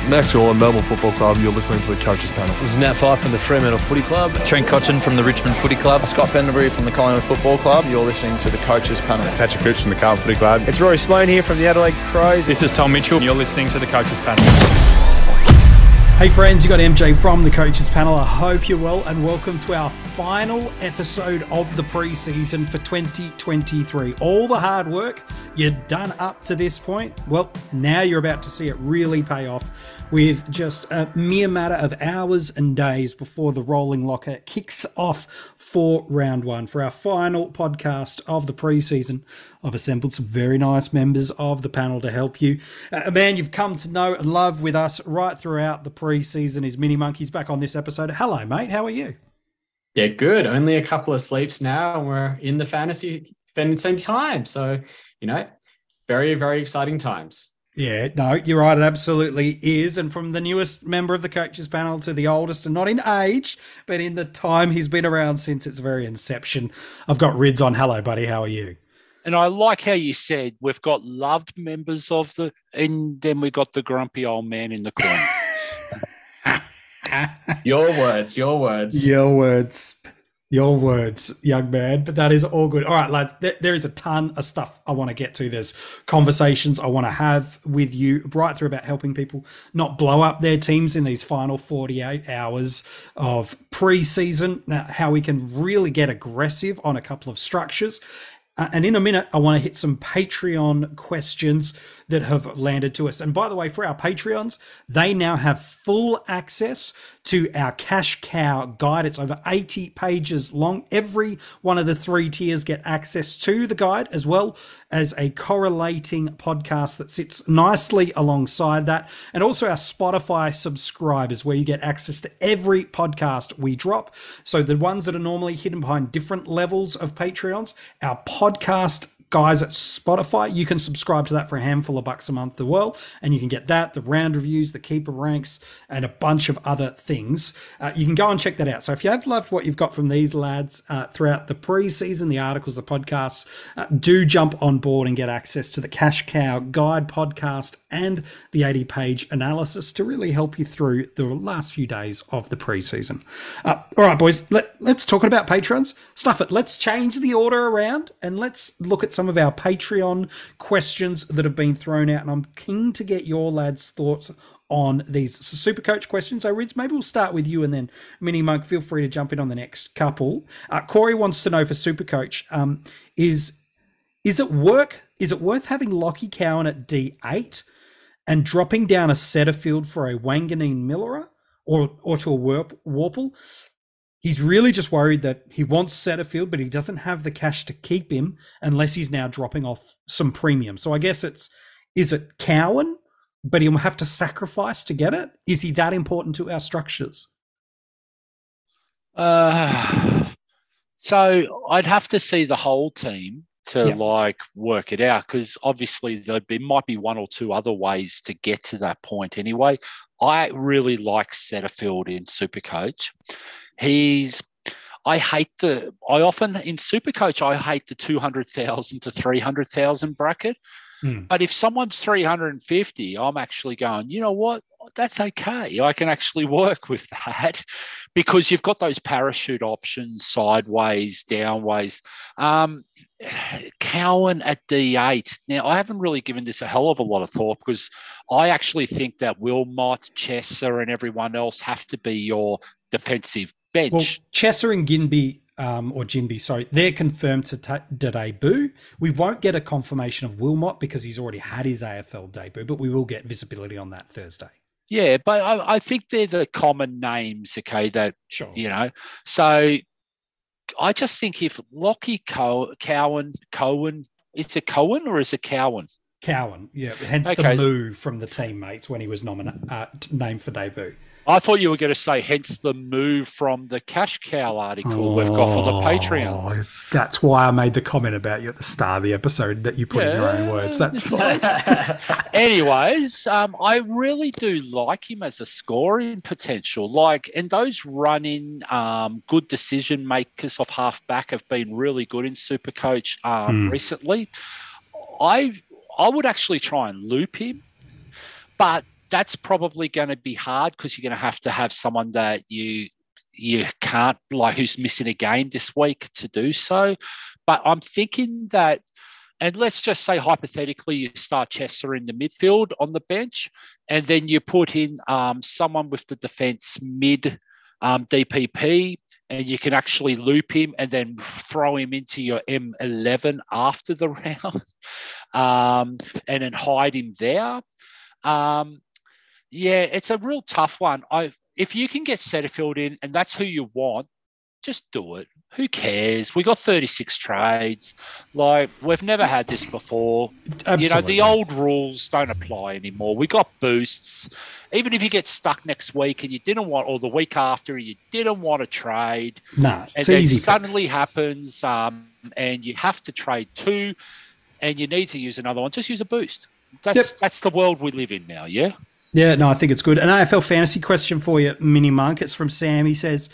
Max Gorlin, Melbourne Football Club. You're listening to the Coaches Panel. This is Nat Fyfe from the Fremantle Footy Club. Trent Cotchin from the Richmond Footy Club. Scott Pendlebury from the Collingwood Football Club. You're listening to the Coaches Panel. Patrick Cooch from the Carlton Footy Club. It's Rory Sloane here from the Adelaide Crows. This is Tom Mitchell. You're listening to the Coaches Panel. Hey friends, you got MJ from the Coaches Panel. I hope you're well and welcome to our final episode of the preseason for 2023. All the hard work you've done up to this point, well, now you're about to see it really pay off with just a mere matter of hours and days before the rolling locker kicks off for round one. For our final podcast of the preseason, I've assembled some very nice members of the panel to help you. A man you've come to know and love with us right throughout the preseason is MiniMonk. He's back on this episode. Hello, mate. How are you? Yeah, good. Only a couple of sleeps now, and we're in the fantasy time. So, very, very exciting times. Yeah, no, you're right. It absolutely is. And from the newest member of the Coaches Panel to the oldest, and not in age, but in the time he's been around since its very inception, I've got Rids on. Hello, buddy. How are you? And I like how you said we've got loved members of and then we got the grumpy old man in the corner. Your words. Your words, young man. But that is all good. All right, lads, there is a ton of stuff I want to get to. There's conversations I want to have with you right through about helping people not blow up their teams in these final 48 hours of preseason, how we can really get aggressive on a couple of structures. And in a minute, I want to hit some Patreon questions that have landed to us. And by the way, for our Patreons, they now have full access to our Cash Cow guide. It's over 80 pages long. Every one of the three tiers get access to the guide, as well as a correlating podcast that sits nicely alongside that. And also our Spotify subscribers, where you get access to every podcast we drop. So the ones that are normally hidden behind different levels of Patreons, our podcast guys at Spotify, you can subscribe to that for a handful of bucks a month as well, and you can get that, the round reviews, the keeper ranks, and a bunch of other things. You can go and check that out. So if you have loved what you've got from these lads throughout the preseason, the articles, the podcasts, do jump on board and get access to the Cash Cow Guide podcast and the 80-page analysis to really help you through the last few days of the preseason. All right, boys, let's talk about Patrons. Stuff it. Let's change the order around and let's look at some of our Patreon questions that have been thrown out, and I'm keen to get your lads' thoughts on these Supercoach questions. So, Rids, maybe we'll start with you, and then MiniMonk, feel free to jump in on the next couple. Corey wants to know for Supercoach, is it worth having Lockie Cowan at D8 and dropping down a Setterfield for a Wanganeen Millerer or to a Warple? He's really just worried that he wants Setterfield, but he doesn't have the cash to keep him unless he's now dropping off some premium. So I guess is it Cowan, but he'll have to sacrifice to get it? Is he that important to our structures? So I'd have to see the whole team to work it out, because obviously there might be one or two other ways to get to that point anyway. I really like Setterfield in Supercoach. I often in Supercoach, I hate the 200,000 to 300,000 bracket. But if someone's 350, I'm actually going, you know what? That's okay. I can actually work with that, because you've got those parachute options, sideways, downways. Cowan at D8. Now, I haven't really given this a hell of a lot of thought, because I actually think that Wilmot, Chesser, and everyone else have to be your defensive bench. Well, Chesser and Ginby, they're confirmed to debut. We won't get a confirmation of Wilmot because he's already had his AFL debut, but we will get visibility on that Thursday. Yeah, but I think they're the common names, okay, that, sure. So I just think if Lockie Cowan, is it Cowan or is it Cowan? Cowan, yeah, hence the move from the teammates when he was named for debut. I thought you were going to say, hence the move from the Cash Cow article we've got for the Patreon. That's why I made the comment about you at the start of the episode that you put in your own words. That's fine. Anyways, I really do like him as a scoring potential. And those running good decision makers off half back have been really good in Supercoach recently. I would actually try and loop him, but that's probably going to be hard because you're going to have someone that you can't, like, who's missing a game this week to do so. But I'm thinking that, and let's just say hypothetically you start Chester in the midfield on the bench, and then you put in someone with the defence mid DPP, and you can actually loop him and then throw him into your M11 after the round, and then hide him there. Yeah, it's a real tough one. If you can get Setterfield in and that's who you want, just do it. Who cares? We got 36 trades. Like, we've never had this before. Absolutely. You know, the old rules don't apply anymore. We got boosts. Even if you get stuck next week and you didn't want, or the week after, you didn't want to trade. No, and then suddenly happens, and you have to trade two, and you need to use another one. Just use a boost. That's the world we live in now, yeah? Yeah, no, I think it's good. An AFL fantasy question for you, MiniMonk. It's from Sam. He says,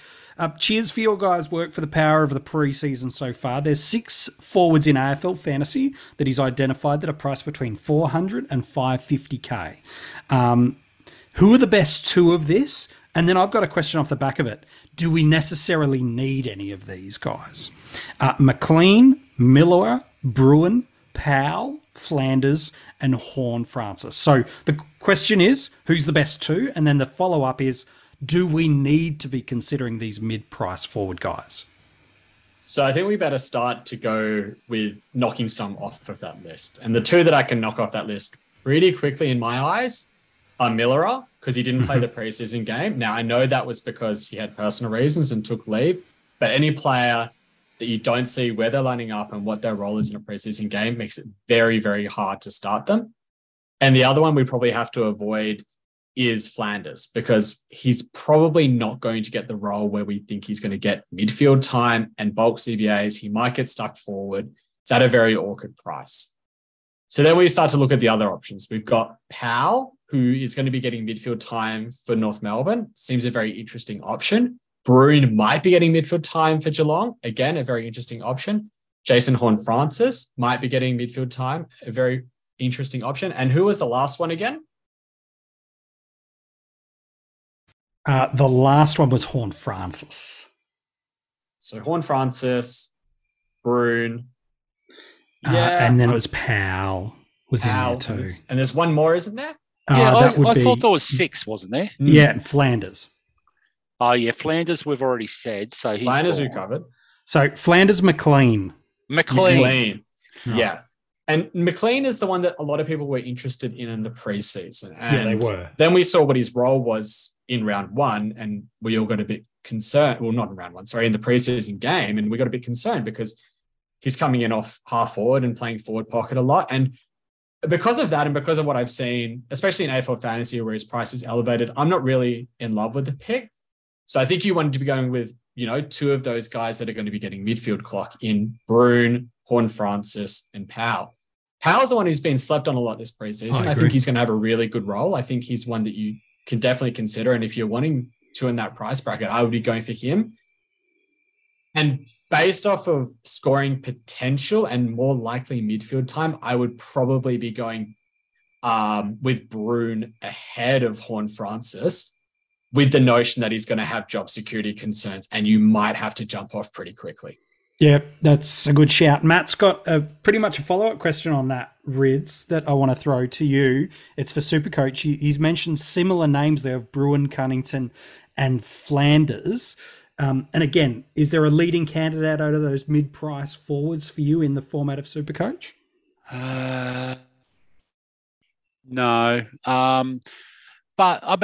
cheers for your guys' work for the power of the preseason so far. There's 6 forwards in AFL fantasy that he's identified that are priced between 400 and 550K. Who are the best 2 of this? And then I've got a question off the back of it. Do we necessarily need any of these guys? McLean, Miller, Bruin, Powell, Flanders, and Horne-Francis. So the question is, who's the best 2? And then the follow-up is, do we need to be considering these mid-price forward guys? So I think we better start to go with knocking some off of that list. And the 2 that I can knock off that list pretty quickly in my eyes are Miller, because he didn't play the preseason game. Now, I know that was because he had personal reasons and took leave, but any player that you don't see where they're lining up and what their role is in a preseason game makes it very, very hard to start them. And the other one we probably have to avoid is Flanders, because he's probably not going to get the role where we think he's going to get midfield time and bulk CBAs. He might get stuck forward. It's at a very awkward price. So then we start to look at the other options. We've got Powell, who is going to be getting midfield time for North Melbourne. Seems a very interesting option. Bruin might be getting midfield time for Geelong. Again, a very interesting option. Jason Horne-Francis might be getting midfield time. A very interesting option. And who was the last one again? The last one was Horne-Francis. So Horne-Francis, Bruin. And then it was Powell was Powell, in there too. And there's one more, isn't there? Yeah, I thought there was 6, wasn't there? Yeah, and Flanders. Oh, yeah, Flanders we've already said. So he's Flanders we covered. So Flanders, McLean. Yeah. And McLean is the one that a lot of people were interested in the preseason. And yeah, they were. Then we saw what his role was in round 1, and we all got a bit concerned. Well, not in round 1, sorry, in the preseason game. And we got a bit concerned because he's coming in off half forward and playing forward pocket a lot. And because of that, and because of what I've seen, especially in AFL fantasy where his price is elevated, I'm not really in love with the pick. So I think you wanted to be going with, 2 of those guys that are going to be getting midfield clock in Bruin, Horne-Francis, and Powell. Powell's the one who's been slept on a lot this preseason. I think he's going to have a really good role. I think he's one that you can definitely consider. And if you're wanting to in that price bracket, I would be going for him. And based off of scoring potential and more likely midfield time, I would probably be going with Bruin ahead of Horne-Francis, with the notion that he's going to have job security concerns and you might have to jump off pretty quickly. Yeah, that's a good shout. Matt's got pretty much a follow-up question on that, Rids, that I want to throw to you. It's for Supercoach. He's mentioned similar names there of Bruin, Cunnington, and Flanders. And again, is there a leading candidate out of those mid-price forwards for you in the format of Supercoach? No. But I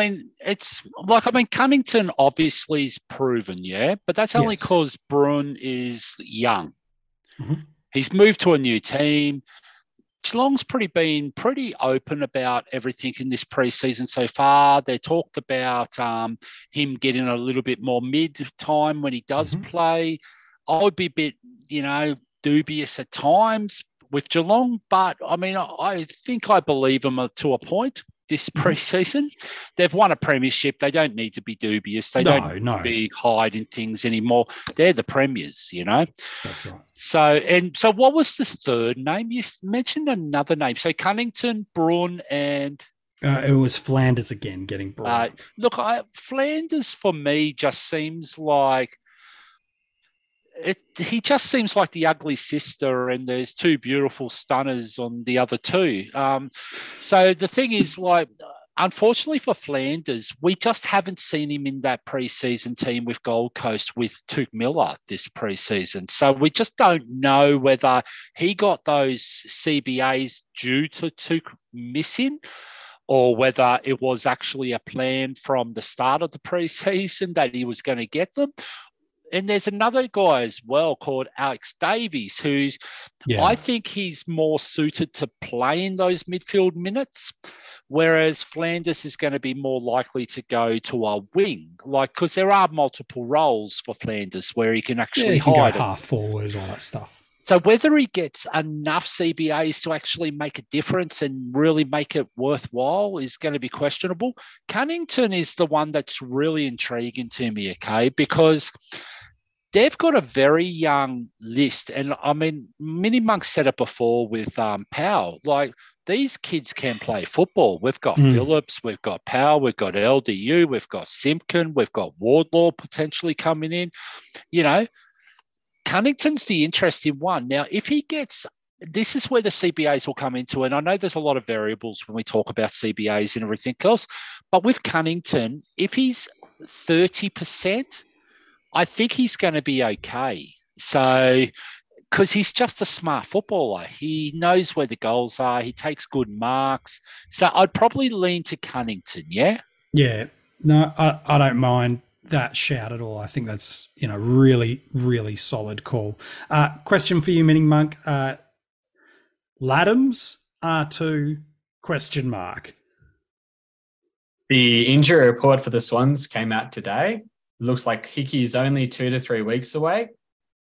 mean, Cunnington obviously is proven, yeah, but that's only because Bruin is young. Mm-hmm. He's moved to a new team. Geelong's been pretty open about everything in this preseason so far. They talked about him getting a little bit more mid time when he does play. I would be a bit, dubious at times with Geelong, but I mean, I think I believe them to a point. This preseason, they've won a premiership. They don't need to be dubious. They don't need to be hiding things anymore. They're the premiers, That's right. So what was the third name? You mentioned another name. So Cunnington, Braun, and It was Flanders again getting brought up. Look, Flanders for me just seems like he just seems like the ugly sister, and there's two beautiful stunners on the other two. So the thing is, like, unfortunately for Flanders, we just haven't seen him in that preseason team with Gold Coast with Tuke Miller this preseason. So we just don't know whether he got those CBAs due to Tuke missing, or whether it was actually a plan from the start of the preseason that he was going to get them. And there's another guy as well called Alex Davies, who's, I think he's more suited to playing those midfield minutes, whereas Flanders is going to be more likely to go to a wing, because there are multiple roles for Flanders where he can actually hide go half forward, all that stuff. So whether he gets enough CBAs to actually make a difference and really make it worthwhile is going to be questionable. Cunnington is the one that's really intriguing to me, okay, because they've got a very young list. And I mean, MiniMonk said it before with Powell. Like, these kids can play football. We've got Phillips, we've got Powell, we've got LDU, we've got Simpkin, we've got Wardlaw potentially coming in. You know, Cunnington's the interesting one. Now, if he gets, this is where the CBAs will come into, and I know there's a lot of variables when we talk about CBAs and everything else, but with Cunnington, if he's 30%, I think he's going to be okay. So, because he's just a smart footballer. He knows where the goals are. He takes good marks. So I'd probably lean to Cunnington, yeah? Yeah. No, I don't mind that shout at all. I think that's, really, really solid call. Question for you, MiniMonk. Laddams R2 ? The injury report for the Swans came out today. Looks like Hickey's only 2 to 3 weeks away.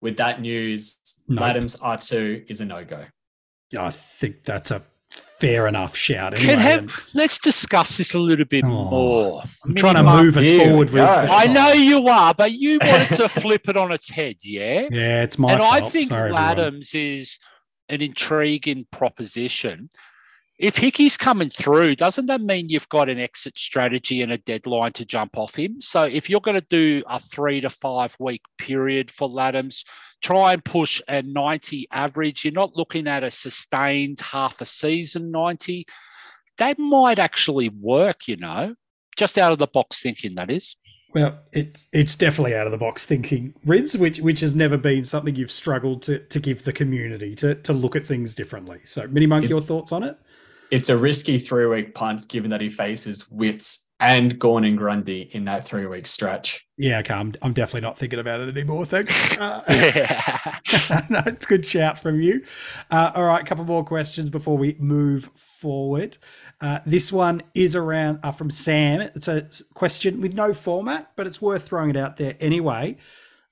With that news, Laddams R2 is a no-go. Yeah, I think that's a fair enough shout. Anyway. Let's discuss this a little bit more. I'm trying to move us forward. I know you are, but you wanted to flip it on its head, yeah? Yeah, it's my fault. And I think Laddams is an intriguing proposition. If Hickey's coming through, doesn't that mean you've got an exit strategy and a deadline to jump off him? So if you're going to do a 3 to 5 week period for Laddams, try and push a 90 average. You're not looking at a sustained half a season 90. That might actually work, just out of the box thinking, that is. Well, it's definitely out of the box thinking, Rids, which has never been something you've struggled to give the community to look at things differently. So, MiniMonk, your thoughts on it? It's a risky 3-week punt, given that he faces Witts and Gawn and Grundy in that 3-week stretch. Yeah, okay, I'm definitely not thinking about it anymore, thanks. No, it's a good shout from you. All right, a couple more questions before we move forward. This one is around from Sam. It's a question with no format, but it's worth throwing it out there anyway.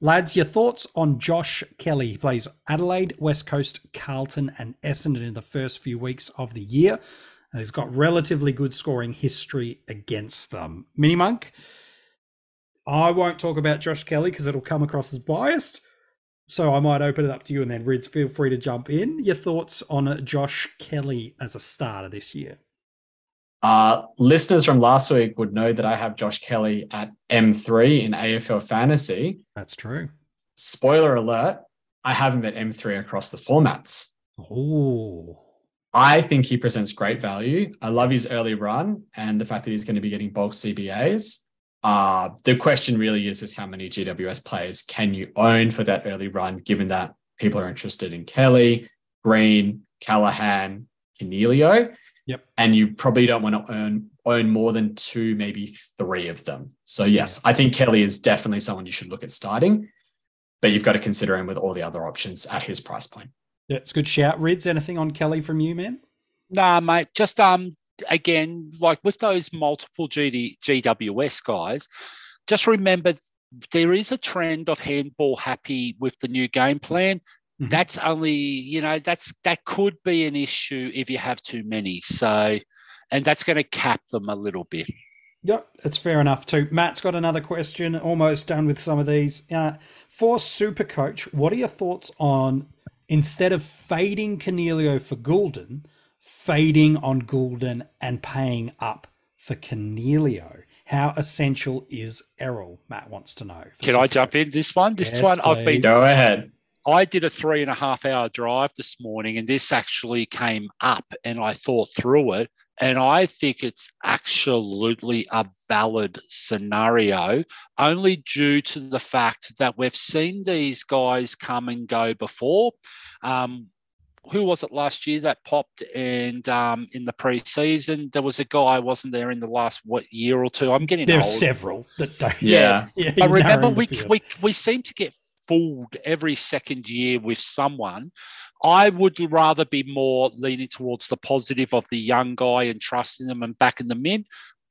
Lads, your thoughts on Josh Kelly? He plays Adelaide, West Coast, Carlton and Essendon in the first few weeks of the year. And he's got relatively good scoring history against them. MiniMonk, I won't talk about Josh Kelly because it'll come across as biased. So I might open it up to you, and then Rids, feel free to jump in. Your thoughts on Josh Kelly as a starter this year? Listeners from last week would know that I have Josh Kelly at M3 in AFL Fantasy. That's true. Spoiler alert, I have him at M3 across the formats. Oh. I think he presents great value. I love his early run and the fact that he's going to be getting bulk CBAs. The question really is how many GWS players can you own for that early run, given that people are interested in Kelly, Green, Callahan, Canelio. Yep. And you probably don't want to own more than 2, maybe 3 of them. So yes, I think Kelly is definitely someone you should look at starting, but you've got to consider him with all the other options at his price point. Yeah, it's a good shout. Rids, anything on Kelly from you, man? Nah, mate. Just again, like with those multiple GWS guys, just remember there is a trend of handball happy with the new game plan. Mm-hmm. That's only, that could be an issue if you have too many. So, and that's going to cap them a little bit. Yep, that's fair enough too. Matt's got another question, almost done with some of these. For Supercoach, what are your thoughts on, instead of fading Canelio for Goulden, fading on Goulden and paying up for Cornelio. How essential is Errol? Matt wants to know. Can I jump in this one? This one, please. Go ahead. I did a 3.5 hour drive this morning, and this actually came up, and I thought through it. And I think it's absolutely a valid scenario, only due to the fact that we've seen these guys come and go before. Who was it last year that popped? And in the preseason, there was a guy, wasn't there, in the last year or two? I'm getting there old. are several that don't. Yeah. I remember we seem to get fooled every second year with someone. I would rather be more leaning towards the positive of the young guy and trusting them and backing them in.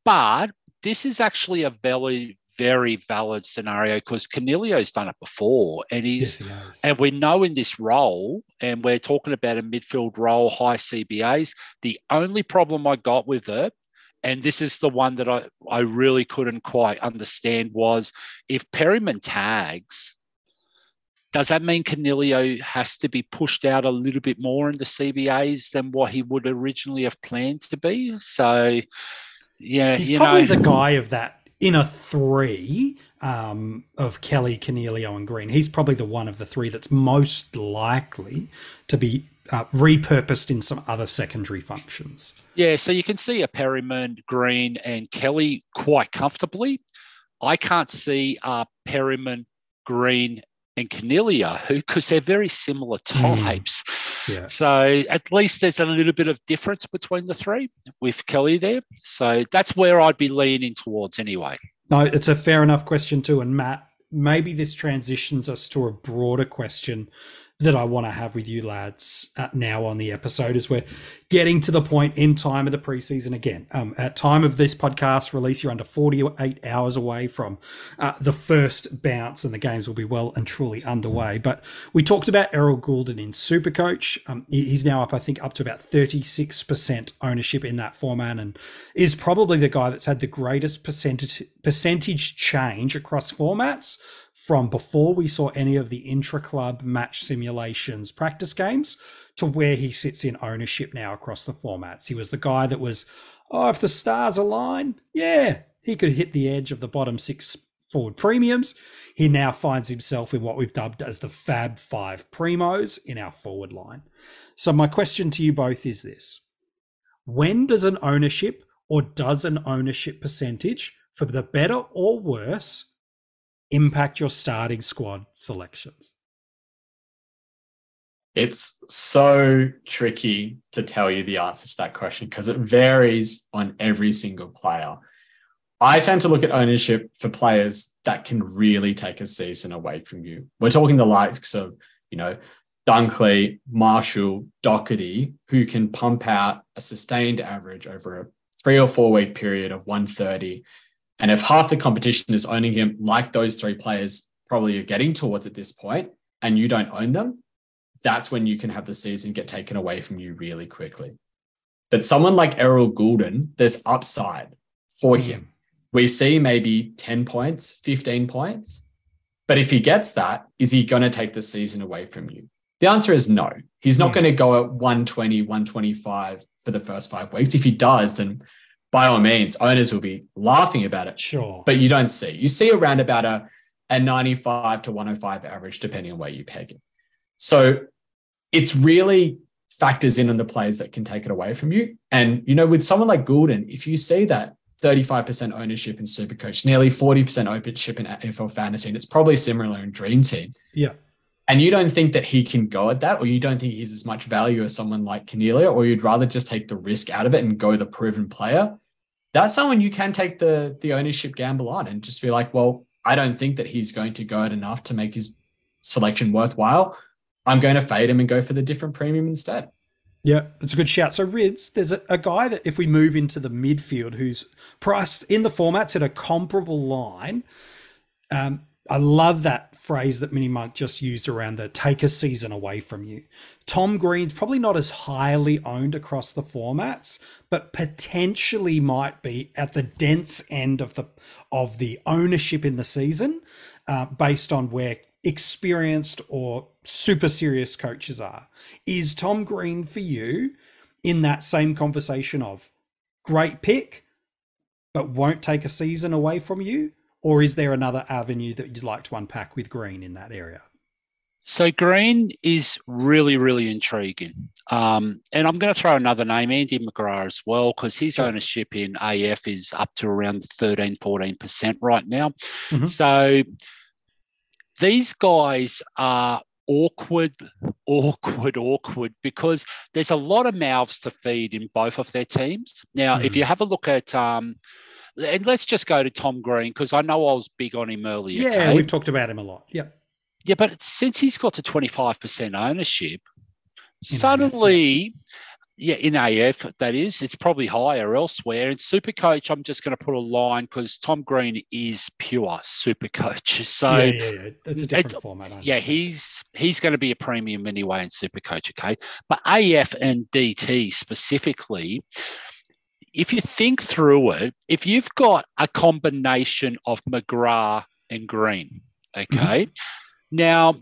But this is actually a very, very valid scenario because Cornelio's done it before, and and we know in this role, and we're talking about a midfield role, high CBAs. The only problem I got with it, and this is the one that I really couldn't quite understand, was if Perryman tags, does that mean Cornelio has to be pushed out a little bit more in the CBAs than what he would originally have planned to be? So, yeah, he's probably the guy of that inner three of Kelly, Cornelio, and Green. He's probably the one of the three that's most likely to be repurposed in some other secondary functions. Yeah, so you can see a Perryman, Green, and Kelly quite comfortably. I can't see Perryman, Green, and Cornelio, because they're very similar types. Yeah. So at least there's a little bit of difference between the three with Kelly there. So that's where I'd be leaning towards anyway. No, it's a fair enough question too. And Matt, maybe this transitions us to a broader question that I want to have with you lads now on the episode, as we're getting to the point in time of the preseason again. At time of this podcast release, you're under 48 hours away from the first bounce, and the games will be well and truly underway. But we talked about Errol Goulden in Supercoach. He's now up, I think, up to about 36% ownership in that format, and is probably the guy that's had the greatest percentage change across formats from before we saw any of the intra-club match simulations practice games to where he sits in ownership now across the formats. He was the guy that was, if the stars align, yeah, he could hit the edge of the bottom 6 forward premiums. He now finds himself in what we've dubbed as the Fab 5 primos in our forward line. So my question to you both is this: when does an ownership, or does an ownership percentage, for the better or worse, impact your starting squad selections? It's so tricky to tell you the answer to that question because it varies on every single player. I tend to look at ownership for players that can really take a season away from you. We're talking the likes of, Dunkley, Marshall, Doherty, who can pump out a sustained average over a 3 or 4 week period of 130. And if half the competition is owning him, like those 3 players probably are getting towards at this point, and you don't own them, that's when you can have the season get taken away from you really quickly. But someone like Errol Goulden, there's upside for him. We see maybe 10 points, 15 points. But if he gets that, is he going to take the season away from you? The answer is no. He's not going to go at 120, 125 for the first 5 weeks. If he does, then by all means, owners will be laughing about it. Sure. But you don't see. You see around about a 95 to 105 average, depending on where you peg it. So it's really factors in on the players that can take it away from you. And, with someone like Goulden, if you see that 35% ownership in Supercoach, nearly 40% ownership in AFL Fantasy, and it's probably similar in Dream Team. Yeah. And you don't think that he can go at that, or you don't think he's as much value as someone like Cornelio, or you'd rather just take the risk out of it and go the proven player, that's someone you can take the ownership gamble on and just be like, well, I don't think that he's going to go at enough to make his selection worthwhile. I'm going to fade him and go for the different premium instead. Yeah, it's a good shout. So, Rids, there's a guy that if we move into the midfield who's priced in the formats at a comparable line. I love that phrase that MiniMonk just used around the take a season away from you. Tom Green's probably not as highly owned across the formats, but potentially might be at the dense end of the ownership in the season, based on where experienced or super serious coaches are. Is Tom Green for you in that same conversation of great pick, but won't take a season away from you? Or is there another avenue that you'd like to unpack with Green in that area? So Green is really, really intriguing. And I'm going to throw another name, Andy McGrath, as well, because his ownership in AF is up to around 13, 14% right now. Mm-hmm. So these guys are awkward, because there's a lot of mouths to feed in both of their teams. Now, if you have a look at, and let's just go to Tom Green, because I know I was big on him earlier. Yeah, okay? We've talked about him a lot. Yep. Yeah, but since he's got to 25% ownership, suddenly, in AF, that is, it's probably higher elsewhere. In Supercoach, I'm just going to put a line because Tom Green is pure Supercoach. So yeah. That's a different format. Yeah, he's going to be a premium anyway in Supercoach, okay? But AF and DT specifically, if you think through it, if you've got a combination of McGrath and Green, okay, now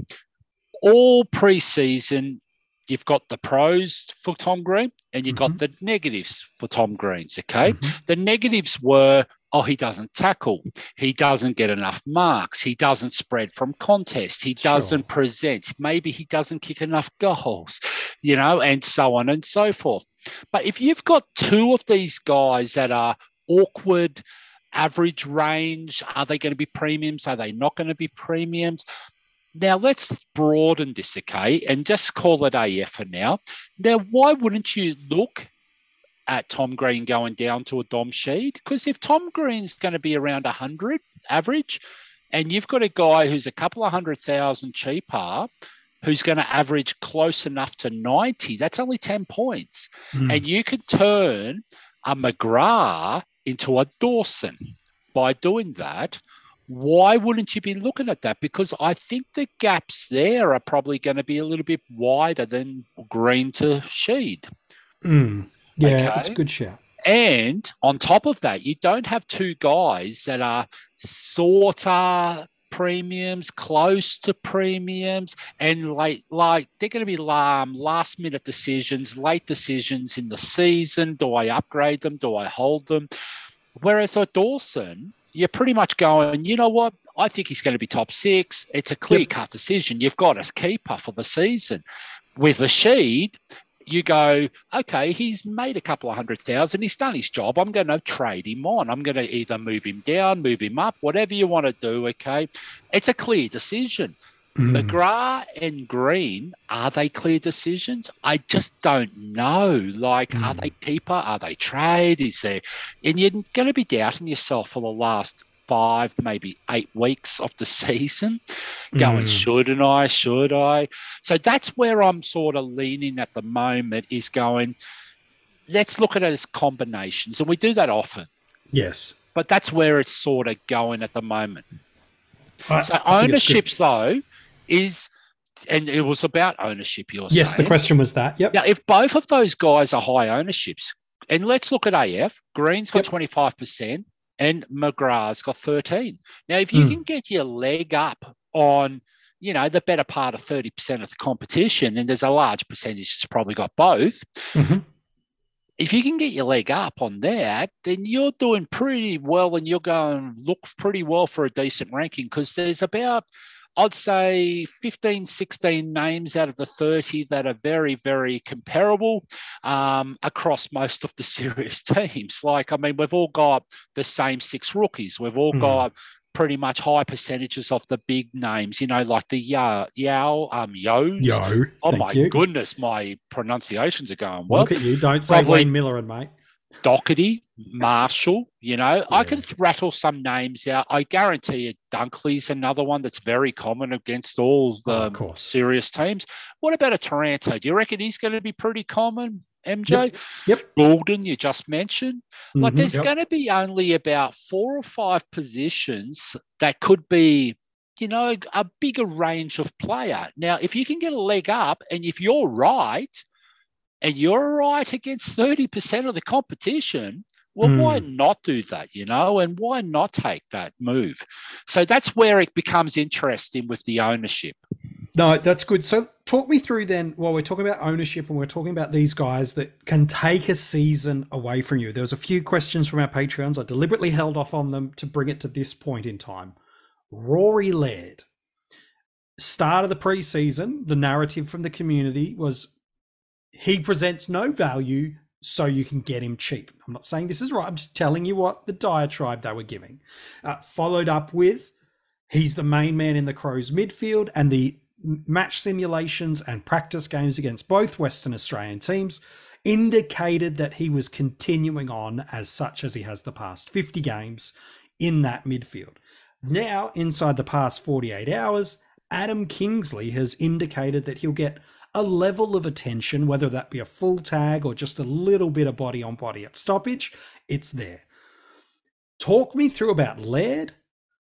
all preseason, you've got the pros for Tom Green and you've got the negatives for Tom Green's, okay? The negatives were, he doesn't tackle. He doesn't get enough marks. He doesn't spread from contest. He doesn't present. Maybe he doesn't kick enough goals, and so on and so forth. But if you've got two of these guys that are awkward, average range, are they going to be premiums? Are they not going to be premiums? Now, let's broaden this, okay, and just call it AF for now. Now, why wouldn't you look at Tom Green going down to a Dom Sheed? Because if Tom Green's going to be around 100 average, and you've got a guy who's a couple of 100,000 cheaper, who's going to average close enough to 90, that's only 10 points. And you could turn a McGrath into a Dawson by doing that. Why wouldn't you be looking at that? Because I think the gaps there are probably going to be a little bit wider than Green to Sheed. Yeah, it's a good shout. And on top of that, you don't have two guys that are sort of premiums, close to premiums, and like they're going to be last minute decisions, late decisions in the season. Do I upgrade them? Do I hold them? Whereas at Dawson, you're pretty much going, you know what? I think he's going to be top 6. It's a clear-cut decision. You've got a keeper for the season. With a Sheed, you go, okay, he's made a couple of 100,000. He's done his job. I'm going to trade him on. I'm going to either move him down, move him up, whatever you want to do, okay? It's a clear decision. McGrath and Green, are they clear decisions? I just don't know. Are they keeper? Are they trade? Is there? And you're going to be doubting yourself for the last 5, maybe 8 weeks of the season, going, shouldn't I? Should I? So that's where I'm sort of leaning at the moment, is going, let's look at it as combinations. And we do that often. Yes. But that's where it's sort of going at the moment. So ownerships, though, and it was about ownership, you're saying. Yes, the question was that. Yep. Now, if both of those guys are high ownerships, and let's look at AF, Green's got 25% and McGrath's got 13. Now, if you can get your leg up on, the better part of 30% of the competition, and there's a large percentage that's probably got both, if you can get your leg up on that, then you're doing pretty well, and you're going to look pretty well for a decent ranking, because there's about, I'd say 15, 16 names out of the 30 that are very, very comparable across most of the serious teams. We've all got the same 6 rookies. We've all got pretty much high percentages of the big names, like the Yo's. Yo. Oh, my goodness, my pronunciations are going well. Look at you. Don't say Wayne Miller and mate. Doherty, Marshall, I can rattle some names out. I guarantee you Dunkley's another one that's very common against all the serious teams. What about a Taranto? Do you reckon he's going to be pretty common, MJ? Yep. Goulden, you just mentioned. There's going to be only about 4 or 5 positions that could be, a bigger range of player. Now, if you can get a leg up, and if you're right, and you're right against 30% of the competition, well, why not do that, and why not take that move? So that's where it becomes interesting with the ownership. No, that's good. So talk me through then, while we're talking about ownership and we're talking about these guys that can take a season away from you. There was a few questions from our Patreons. I deliberately held off on them to bring it to this point in time. Rory Laird. Start of the preseason, the narrative from the community was he presents no value, so you can get him cheap. I'm not saying this is right. I'm just telling you what the diatribe they were giving. Followed up with, he's the main man in the Crows midfield, and the match simulations and practice games against both Western Australian teams indicated that he was continuing on as such as he has the past 50 games in that midfield. Now, inside the past 48 hours, Adam Kingsley has indicated that he'll get a level of attention, whether that be a full tag or just a little bit of body on body at stoppage. It's there. Talk me through about Laird,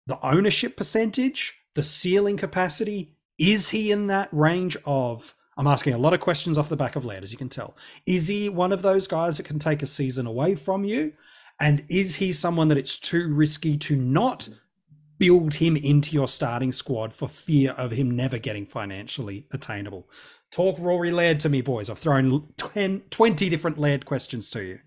the ownership percentage, the ceiling capacity. Is he in that range of, I'm asking a lot of questions off the back of Laird, as you can tell. Is he one of those guys that can take a season away from you? And is he someone that it's too risky to not build him into your starting squad for fear of him never getting financially attainable? Talk Rory Laird to me, boys. I've thrown 20 different Laird questions to you.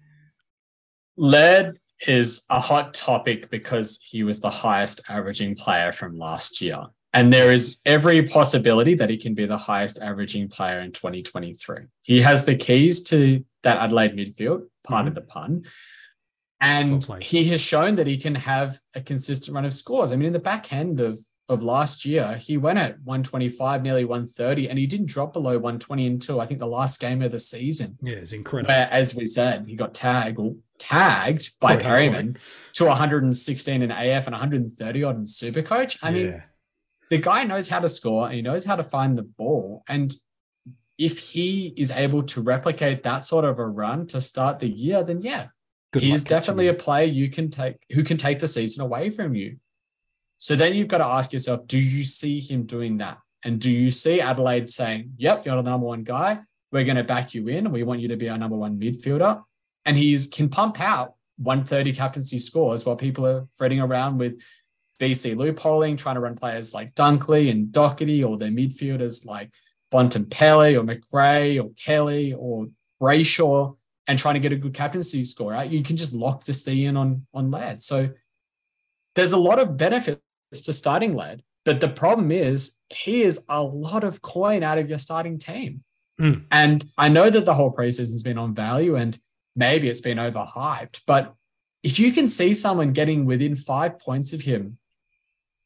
Laird is a hot topic because he was the highest averaging player from last year. And there is every possibility that he can be the highest averaging player in 2023. He has the keys to that Adelaide midfield, pardon the pun. And he has shown that he can have a consistent run of scores. I mean, in the back end of last year, he went at 125, nearly 130, and he didn't drop below 120 until I think the last game of the season. Yeah, it's incredible. Where, as we said, he got tagged by Perryman to 116 in AF and 130 odd in Supercoach. I mean, the guy knows how to score and he knows how to find the ball. And if he is able to replicate that sort of a run to start the year, then he's definitely a player who can take the season away from you. So then you've got to ask yourself, do you see him doing that? And do you see Adelaide saying, yep, you're the number one guy. We're going to back you in. We want you to be our number one midfielder. And he can pump out 130 captaincy scores while people are fretting around with VC loopholing, trying to run players like Dunkley and Doherty, or their midfielders like Bontempelli or McRae or Kelly or Brayshaw, and trying to get a good captaincy score out. You can just lock the C in on Laird. So there's a lot of benefits to starting Laird, but the problem is he is a lot of coin out of your starting team. And I know that the whole preseason's been on value and maybe it's been overhyped, but if you can see someone getting within 5 points of him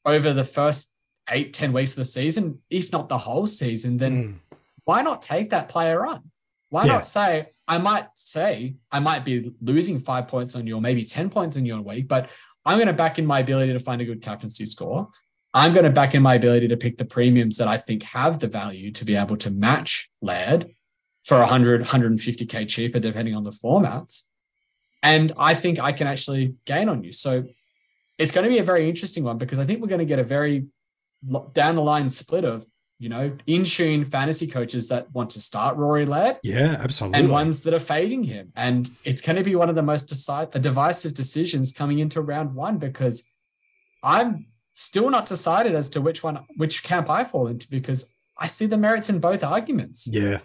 over the first 8-10 weeks of the season, if not the whole season, then why not take that player on? Why not say, I might be losing 5 points on you or maybe 10 points on you a week, but I'm going to back in my ability to find a good captaincy score. I'm going to back in my ability to pick the premiums that I think have the value to be able to match Laird for 100, 150K cheaper, depending on the formats. And I think I can actually gain on you. So it's going to be a very interesting one because I think we're going to get a very down the line split of, in tune fantasy coaches that want to start Rory Laird. Yeah, absolutely. And ones that are fading him. And it's going to be one of the most divisive decisions coming into round one because I'm still not decided as to which camp I fall into because I see the merits in both arguments. Yeah.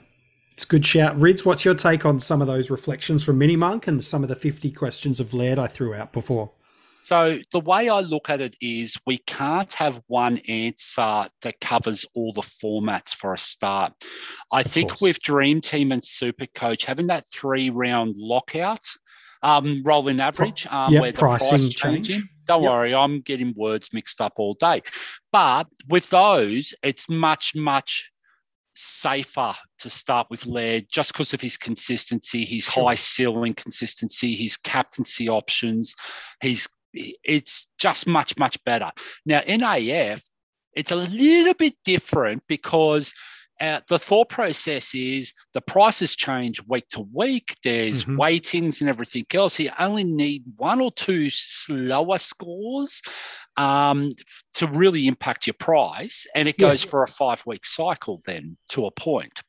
It's a good shout. Rids, what's your take on some of those reflections from MiniMonk and some of the 50 questions of Laird I threw out before? So the way I look at it is we can't have one answer that covers all the formats for a start. I think with Dream Team and Supercoach, having that 3-round lockout, rolling average, where the price changing. Don't worry, I'm getting words mixed up all day. But with those, it's much, much safer to start with Laird just because of his consistency, his high ceiling consistency, his captaincy options. It's just much, much better. Now, in AF, it's a little bit different because the thought process is the prices change week to week. There's weightings and everything else. You only need 1 or 2 slower scores to really impact your price. And it goes for a 5-week cycle then to a point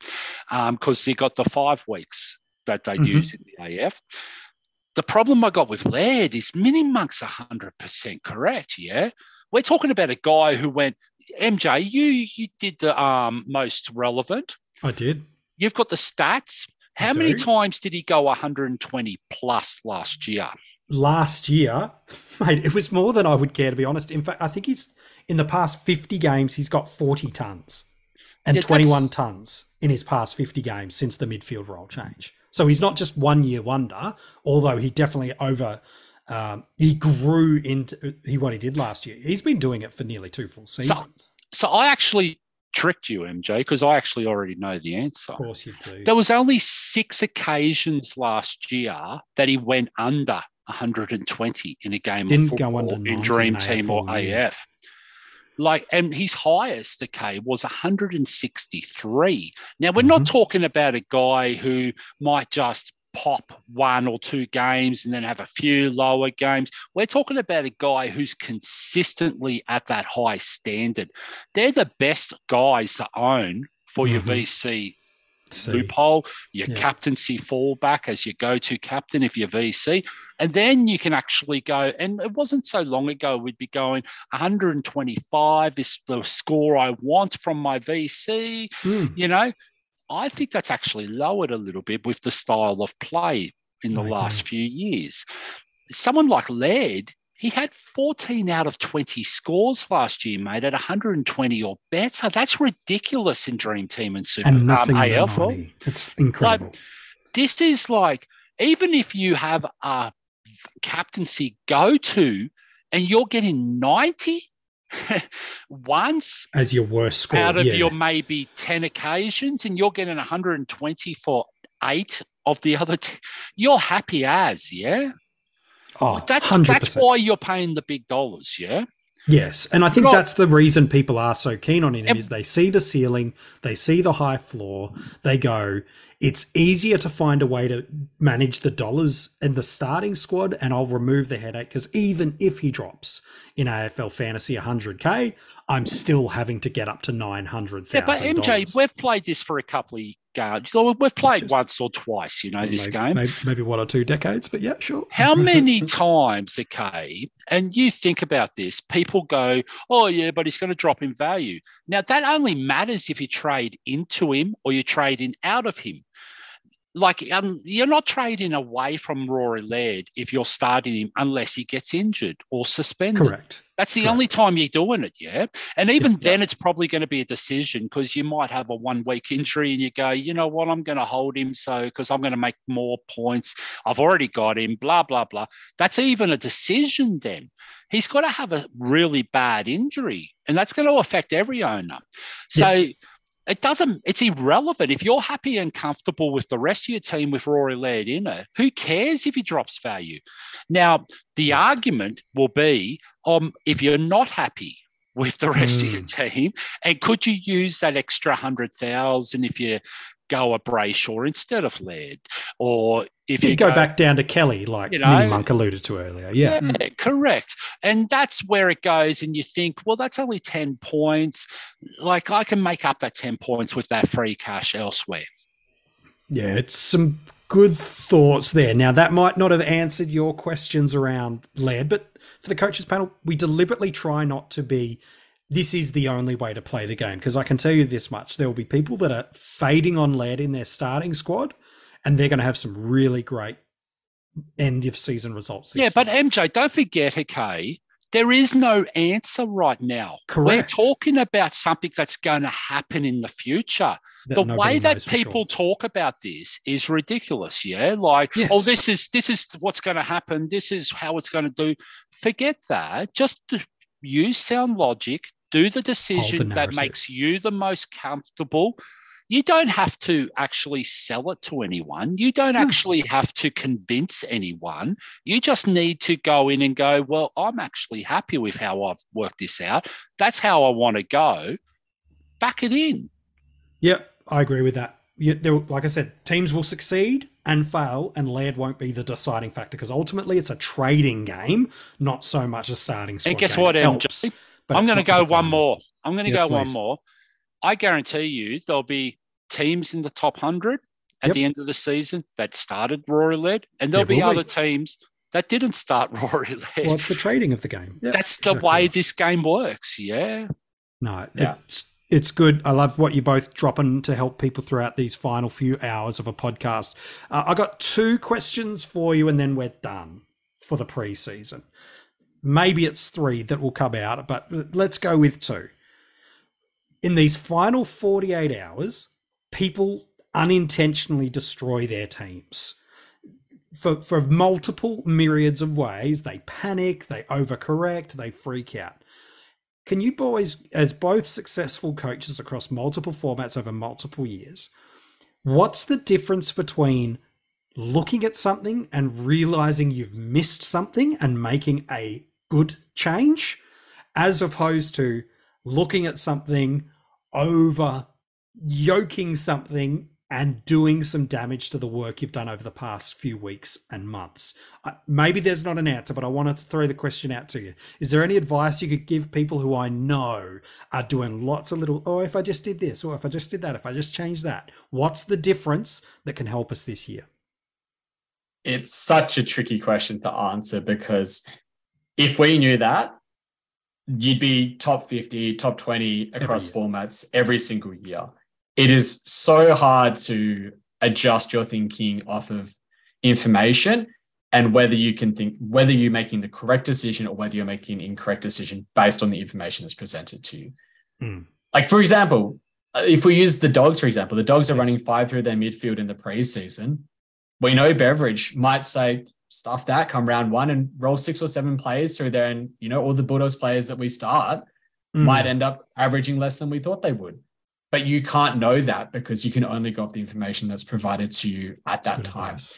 because you got the 5 weeks that they use in the AF. The problem I got with Laird is MiniMonk's 100% correct, yeah? We're talking about a guy who went, MJ, you did the most relevant. I did. You've got the stats. How many times did he go 120 plus last year? Last year, mate, it was more than I would care, to be honest. In fact, I think he's in the past 50 games, he's got 40 tons and 21 tons in his past 50 games since the midfield role change. So he's not just 1 year wonder, although he definitely he grew into what he did last year. He's been doing it for nearly 2 full seasons. So I actually tricked you, MJ, because I actually already know the answer. Of course you do. There was only 6 occasions last year that he went under 120 in a game of football in Dream Team or AF. And his highest, was 163. Now, we're not talking about a guy who might just pop 1 or 2 games and then have a few lower games. We're talking about a guy who's consistently at that high standard. They're the best guys to own for your VC loophole, your captaincy fallback as your go-to captain if you're VC. And then you can actually go, and it wasn't so long ago, we'd be going 125 is the score I want from my VC. I think that's actually lowered a little bit with the style of play in the last few years. Someone like Laird, he had 14 out of 20 scores last year, mate, at 120 or better. That's ridiculous in Dream Team and Super and nothing AFL. It's incredible. This is even if you have a captaincy go-to and you're getting 90 once as your worst score out of your maybe 10 occasions, and you're getting 120 for 8 of the other you're happy as that's why you're paying the big dollars. Yes, and I think that's the reason people are so keen on him is they see the ceiling, they see the high floor, they go, it's easier to find a way to manage the dollars in the starting squad, and I'll remove the headache, because even if he drops in AFL Fantasy 100K, I'm still having to get up to $900,000. Yeah, but MJ, we've played this for a couple of games. We've played once or twice, this game. Maybe 1 or 2 decades, but yeah, sure. How many times, and you think about this, people go, oh, yeah, but he's going to drop in value. Now, that only matters if you trade into him or you trade in out of him. You're not trading away from Rory Laird if you're starting him unless he gets injured or suspended. Correct. That's the only time you're doing it, And even then, it's probably going to be a decision, because you might have a 1-week injury and you go, you know what, I'm going to hold him because I'm going to make more points. I've already got him, blah, blah, blah. That's even a decision then. He's got to have a really bad injury, and that's going to affect every owner. So it's irrelevant. If you're happy and comfortable with the rest of your team with Rory Laird in it, who cares if he drops value? Now, the argument will be, if you're not happy with the rest of your team, and could you use that extra 100,000 if you go a Brayshaw instead of Laird, or if you go back down to Kelly, like MiniMonk alluded to earlier. Yeah, correct. And that's where it goes, and you think, well, that's only 10 points. I can make up that 10 points with that free cash elsewhere. Yeah, it's some good thoughts there. Now, that might not have answered your questions around Laird, but for the coaches panel, we deliberately try not to be, this is the only way to play the game, because I can tell you this much, there will be people that are fading on Laird in their starting squad, and they're going to have some really great end of season results this year. But MJ, don't forget, there is no answer right now. Correct. We're talking about something that's going to happen in the future. The way that people talk about this is ridiculous. Oh, this is what's going to happen. This is how it's going to do. Forget that. Just use sound logic. Do the decision that makes you the most comfortable. You don't have to actually sell it to anyone. You don't actually have to convince anyone. You just need to go in and go, well, I'm actually happy with how I've worked this out. That's how I want to go. Back it in. Yep, I agree with that. Like I said, teams will succeed and fail, and Laird won't be the deciding factor, because ultimately it's a trading game, not so much a starting squad. And guess game. what, MJ? I'm going to go one more. Please. One more. I guarantee you there'll be teams in the top 100 at the end of the season that started Rory Laird, and there'll be other teams that didn't start Rory Laird. Well, it's the trading of the game. That's the way this game works, No, it's good. I love what you're both dropping to help people throughout these final few hours of a podcast. I got 2 questions for you, and then we're done for the preseason. Maybe it's 3 that will come out, but let's go with 2. In these final 48 hours, people unintentionally destroy their teams. For multiple myriads of ways. They panic, they overcorrect, they freak out. Can you boys, as both successful coaches across multiple formats over multiple years, what's the difference between looking at something and realizing you've missed something and making a good change, as opposed to looking at something, over yoking something and doing some damage to the work you've done over the past few weeks and months? Maybe there's not an answer, but I wanted to throw the question out to you. Is there any advice you could give people who I know are doing lots of little, if I just did this, or if I just did that, if I just changed that? What's the difference that can help us this year? It's such a tricky question to answer, because if we knew that, you'd be top 50, top 20 across formats every single year. It is so hard to adjust your thinking off of information, and whether you're making the correct decision or whether you're making an incorrect decision based on the information that's presented to you. Like, for example, if we use the Dogs, for example, the Dogs are running 5 through their midfield in the preseason. We know Beveridge might say, stuff that, come round 1 and roll 6 or 7 players through there. And, all the Bulldogs players that we start might end up averaging less than we thought they would. But you can't know that, because you can only go off the information that's provided to you at that time. Advice.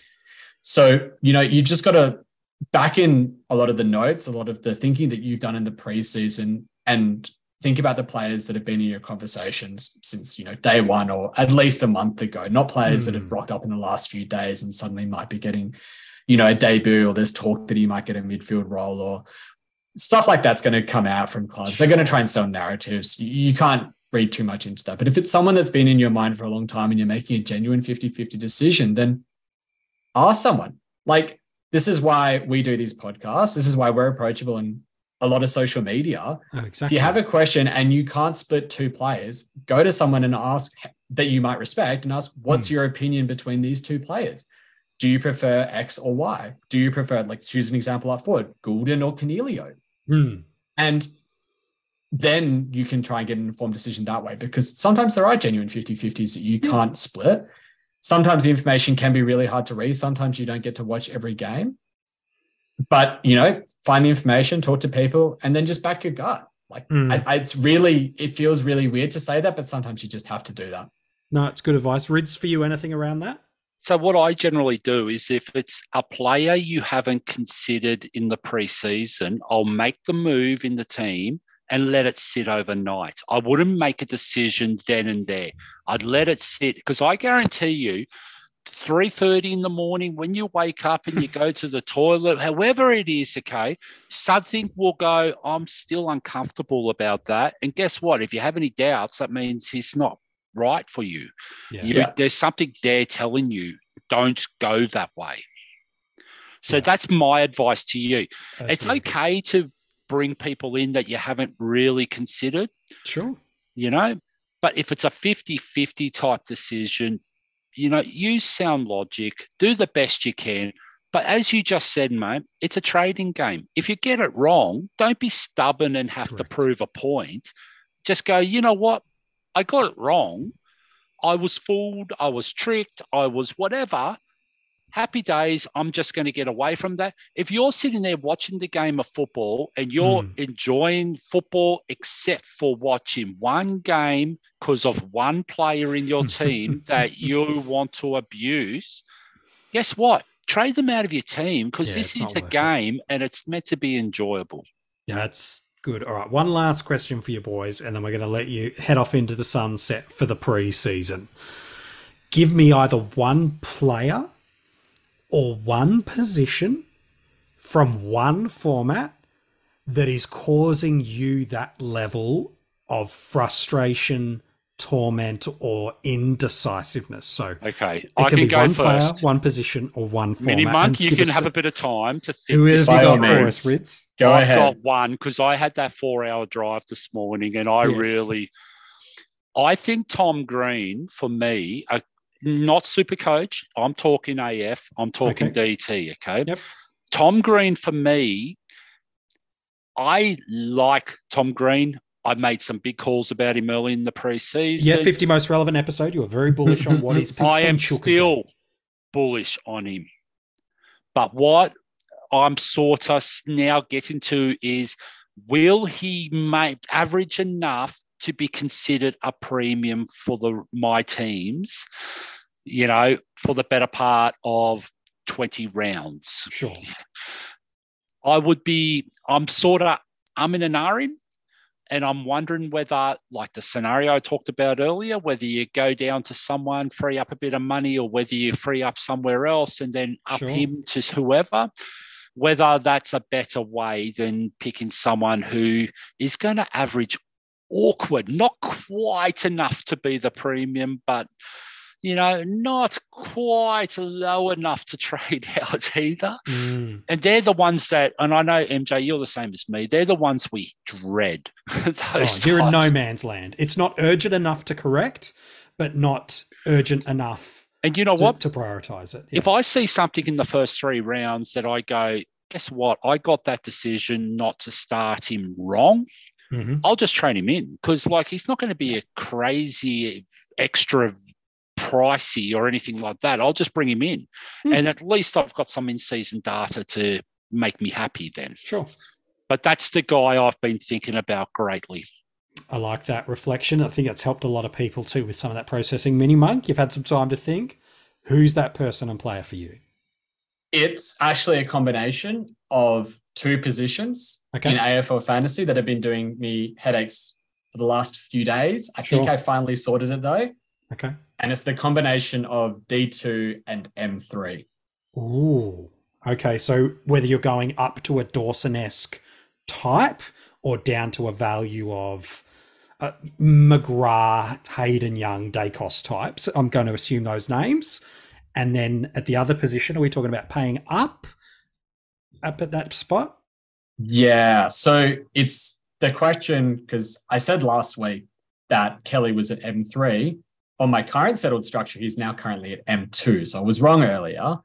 So, you just got to back in a lot of the notes, a lot of the thinking that you've done in the preseason, and think about the players that have been in your conversations since, day one or at least a month ago, not players that have rocked up in the last few days and suddenly might be getting, a debut, or there's talk that he might get a midfield role, or stuff like that's going to come out from clubs. They're going to try and sell narratives. You can't read too much into that. But if it's someone that's been in your mind for a long time and you're making a genuine 50-50 decision, then ask someone. Like, this is why we do these podcasts. This is why we're approachable in a lot of social media. Oh, exactly. If you have a question and you can't split 2 players, go to someone and ask, that you might respect, and ask, what's your opinion between these 2 players? Do you prefer X or Y? Do you prefer, like, choose an example up forward, Goulden or Cornelio? And then you can try and get an informed decision that way, because sometimes there are genuine 50-50s that you can't split. Sometimes the information can be really hard to read. Sometimes you don't get to watch every game. But, find the information, talk to people, and then just back your gut. Like, it feels really weird to say that, but sometimes you just have to do that. No, it's good advice. Rids, for you, anything around that? So what I generally do is, if it's a player you haven't considered in the preseason, I'll make the move in the team and let it sit overnight. I wouldn't make a decision then and there. I'd let it sit, because I guarantee you, 3:30 in the morning, when you wake up and you go to the toilet, however it is, okay, something will go, I'm still uncomfortable about that. And guess what? If you have any doubts, that means he's not right for you. There's something there telling you, don't go that way. So that's my advice to you. It's really okay to bring people in that you haven't really considered. Sure. But if it's a 50-50 type decision, use sound logic, do the best you can. But as you just said, mate, it's a trading game. If you get it wrong, don't be stubborn and have to prove a point. Just go, you know what? I got it wrong. I was fooled. I was tricked. I was whatever. Happy days. I'm just going to get away from that. If you're sitting there watching the game of football and you're enjoying football, except for watching one game because of one player in your team that you want to abuse, guess what? Trade them out of your team, because this is a game and it's meant to be enjoyable. Yeah, that's good. All right. One last question for you boys, and then we're going to let you head off into the sunset for the preseason. Give me either one player or one position from one format that is causing you that level of frustration torment, or indecisiveness. So okay, it I can can be go one player, first. one position, or one format. MiniMonk, you give can us have a bit of time to think. Who have you By all got for means. us, Ritz? Go I've ahead. got one because I had that 4-hour drive this morning, and I think Tom Green, for me, not super coach. I'm talking AF. I'm talking DT. Okay. Yep. Tom Green, for me, I like Tom Green. I made some big calls about him early in the preseason. Yeah, 50 most relevant episode. You were very bullish on what his potential I am could still be. bullish on him. But what I'm sort of now getting to is, will he make average enough to be considered a premium for my teams, for the better part of 20 rounds? Sure. I'm in an R, and I'm wondering whether, like the scenario I talked about earlier, whether you go down to someone, free up a bit of money, or whether you free up somewhere else and then up him to whoever, whether that's a better way than picking someone who is going to average awkward, not quite enough to be the premium, but not quite low enough to trade out either. And they're the ones that, and I know, MJ, you're the same as me, they're the ones we dread. You're in no man's land. It's not urgent enough to correct, but not urgent enough and you know what? To prioritize it. Yeah. If I see something in the first 3 rounds that I go, guess what? I got that decision not to start him wrong. Mm-hmm. I'll just trade him in because, he's not going to be a crazy extra pricey or anything like that. I'll just bring him in, and at least I've got some in-season data to make me happy then. Sure. But that's the guy I've been thinking about greatly. I like that reflection. I think it's helped a lot of people too with some of that processing. MiniMonk, you've had some time to think. Who's that person and player for you? It's actually a combination of 2 positions in AFL fantasy that have been doing me headaches for the last few days. I think I finally sorted it though. Okay. And it's the combination of D2 and M3. Ooh. Okay. So whether you're going up to a Dawson-esque type or down to a value of McGrath, Hayden Young, Dacos types, I'm going to assume those names. And then at the other position, are we talking about paying up at that spot? Yeah. So it's the question, because I said last week that Kelly was at M3. On my current settled structure, he's now currently at M2. So I was wrong earlier.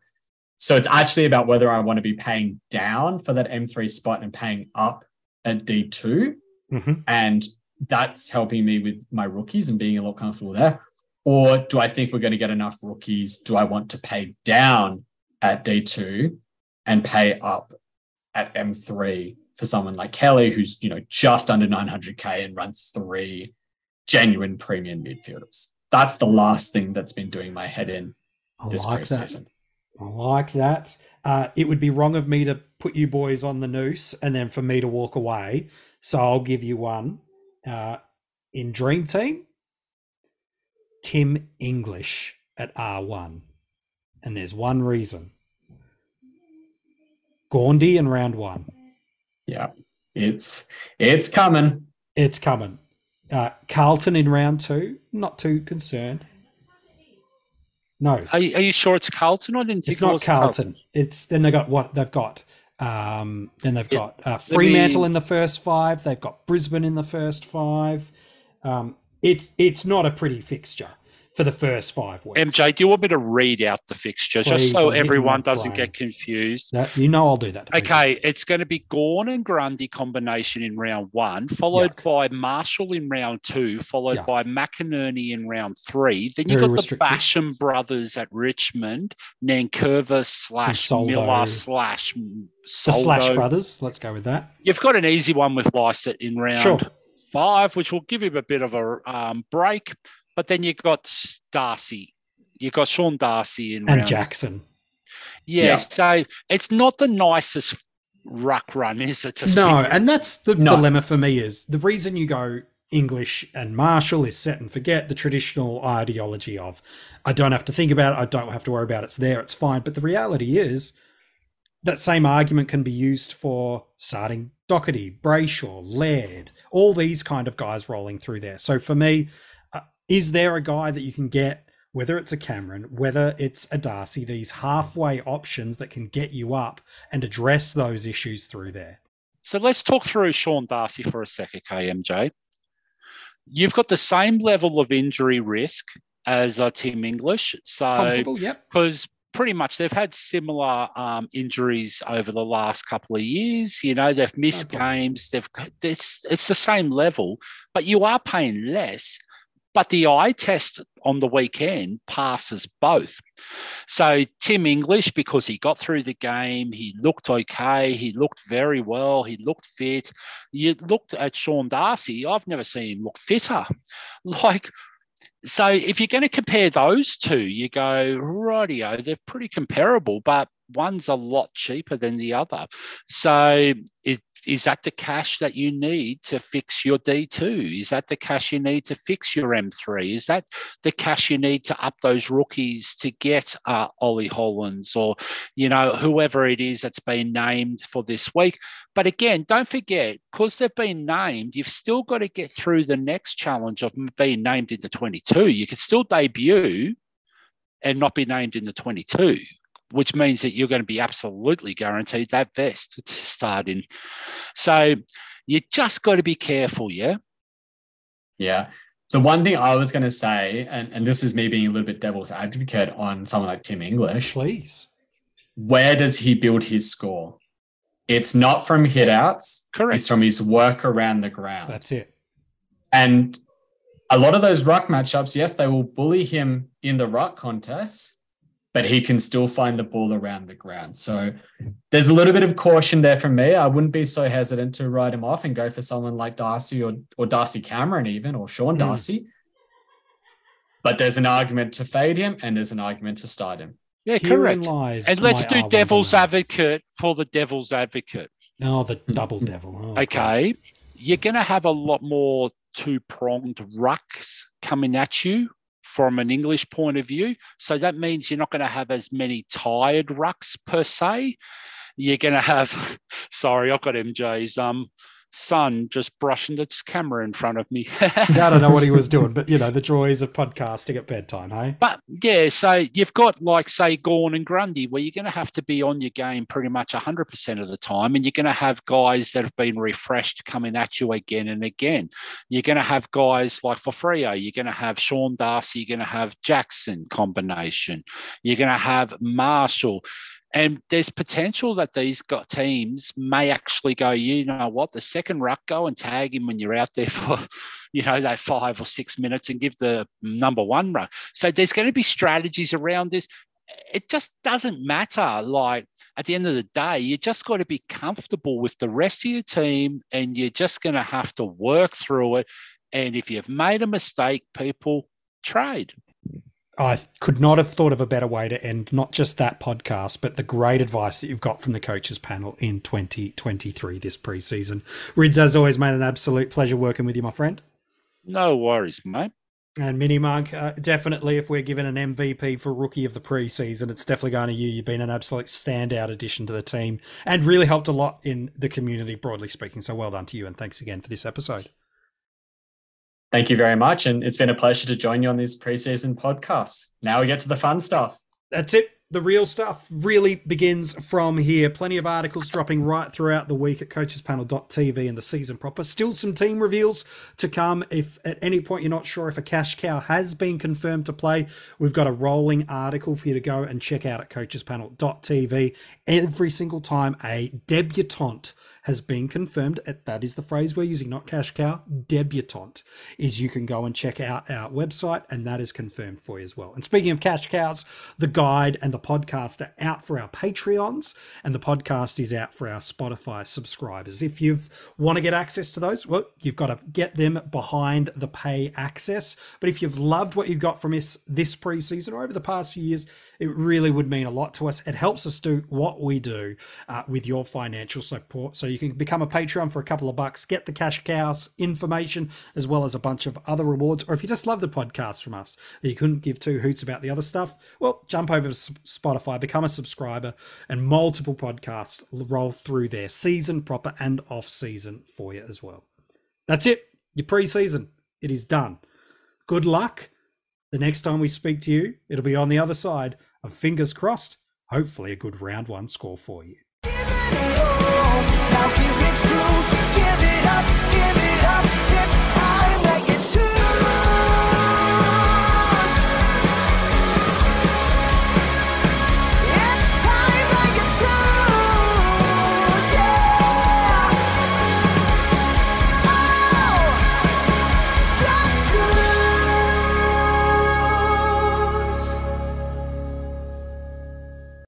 So it's actually about whether I want to be paying down for that M3 spot and paying up at D2. Mm-hmm. And that's helping me with my rookies and being a lot comfortable there. Or do I think we're going to get enough rookies? Do I want to pay down at D2 and pay up at M3 for someone like Kelly, who's, just under 900K and runs 3 genuine premium midfielders? That's the last thing that's been doing my head in this preseason. I like that. It would be wrong of me to put you boys on the noose and then for me to walk away. So I'll give you one. In Dream Team, Tim English at R1. And there's one reason. Gaundy in round 1. Yeah, it's coming. It's coming. Carlton in round 2, not too concerned. No. Are you sure it's Carlton? I didn't think it's not Carlton. It's then got Fremantle in the first 5. They've got Brisbane in the first 5. It's not a pretty fixture for the first 5 weeks. MJ, do you want me to read out the fixture just so everyone doesn't get confused? I'll do that. Okay, it's going to be Gawn and Grundy combination in round 1, followed by Marshall in round 2, followed by McInerney in round 3. Then you've got the Basham brothers at Richmond, Nankerva / Miller / the Soldo. Slash brothers. Let's go with that. You've got an easy one with Lysett in round 5, which will give him a bit of a break. But then you've got Darcy. You've got Sean Darcy in round Jackson. Yeah, so it's not the nicest ruck run, is it? And that's the dilemma for me is the reason you go English and Marshall is set and forget the traditional ideology of I don't have to think about it. I don't have to worry about it. It's there. It's fine. But the reality is that same argument can be used for starting Doherty, Brayshaw, Laird, all these kind of guys rolling through there. So for me, Is there a guy that you can get, whether it's a Cameron, whether it's a Darcy, these halfway options that can get you up and address those issues through there? So let's talk through Sean Darcy for a second, KMJ. You've got the same level of injury risk as Tim English. So, because pretty much they've had similar injuries over the last couple of years. You know, they've missed games. It's the same level, but you are paying less. But the eye test on the weekend passes both. So Tim English, because he got through the game, he looked okay, he looked very well, he looked fit. You looked at Sean Darcy, I've never seen him look fitter. So if you're going to compare those two, you go, rightio, they're pretty comparable, but one's a lot cheaper than the other. So is that the cash that you need to fix your D2? Is that the cash you need to fix your M3? Is that the cash you need to up those rookies to get Ollie Hollands or, you know, whoever it is that's been named for this week? But again, don't forget, because they've been named, you've still got to get through the next challenge of being named in the 22. You can still debut and not be named in the 22, which means that you're going to be absolutely guaranteed that vest to start in. So you just got to be careful, yeah? Yeah. The one thing I was going to say, and this is me being a little bit devil's advocate on someone like Tim English. Please. Where does he build his score? It's not from hit-outs. Correct. It's from his work around the ground. That's it. And a lot of those ruck matchups, yes, they will bully him in the ruck contests, but he can still find the ball around the ground. So there's a little bit of caution there from me. I wouldn't be so hesitant to write him off and go for someone like Darcy or Darcy Cameron even, or Sean Darcy. But there's an argument to fade him and there's an argument to start him. Yeah, correct. And let's do devil's advocate for the devil's advocate. Oh, the double devil. Oh, okay. God. You're going to have a lot more two-pronged rucks coming at you from an English point of view. So that means you're not going to have as many tired rucks per se. You're going to have, sorry, I've got MJ's son just brushing the camera in front of me. Yeah, I don't know what he was doing, but you know, the joys of podcasting at bedtime, hey? But yeah, so you've got like, say, Gawn and Grundy, where you're going to have to be on your game pretty much 100% of the time. And you're going to have guys that have been refreshed coming at you again and again. You're going to have guys like for Freo, you're going to have Sean Darcy, you're going to have Jackson combination. You're going to have Marshall. And there's potential that these teams may actually go, you know what, the second ruck, go and tag him when you're out there for, you know, that 5 or 6 minutes and give the number one ruck. So there's going to be strategies around this. It just doesn't matter. Like at the end of the day, you just got to be comfortable with the rest of your team and you're just going to have to work through it. And if you've made a mistake, people trade. I could not have thought of a better way to end not just that podcast, but the great advice that you've got from the coaches panel in 2023 this preseason. Rids, as always, mate, an absolute pleasure working with you, my friend. No worries, mate. And MiniMonk, definitely, if we're given an MVP for rookie of the preseason, it's definitely going to you. You've been an absolute standout addition to the team and really helped a lot in the community, broadly speaking. So well done to you, and thanks again for this episode. Thank you very much. And it's been a pleasure to join you on this preseason podcast. Now we get to the fun stuff. That's it. The real stuff really begins from here. Plenty of articles dropping right throughout the week at coachespanel.tv and the season proper. Still some team reveals to come. If at any point you're not sure if a cash cow has been confirmed to play, we've got a rolling article for you to go and check out at coachespanel.tv. Every single time a debutante has been confirmed, that is the phrase we're using, not cash cow, debutante, is you can go and check out our website and that is confirmed for you as well. And speaking of cash cows, the guide and the podcast are out for our Patreons and the podcast is out for our Spotify subscribers. If you want to get access to those, well, you've got to get them behind the pay access. But if you've loved what you've got from us this preseason or over the past few years, it really would mean a lot to us. It helps us do what we do with your financial support. So you can become a Patreon for a couple of bucks, get the cash cows information, as well as a bunch of other rewards. Or if you just love the podcast from us, you couldn't give two hoots about the other stuff, well, jump over to Spotify, become a subscriber, and multiple podcasts roll through there, season proper and off season for you as well. That's it. Your preseason. It is done. good luck. The next time we speak to you, it'll be on the other side of, fingers crossed, hopefully a good round one score for you.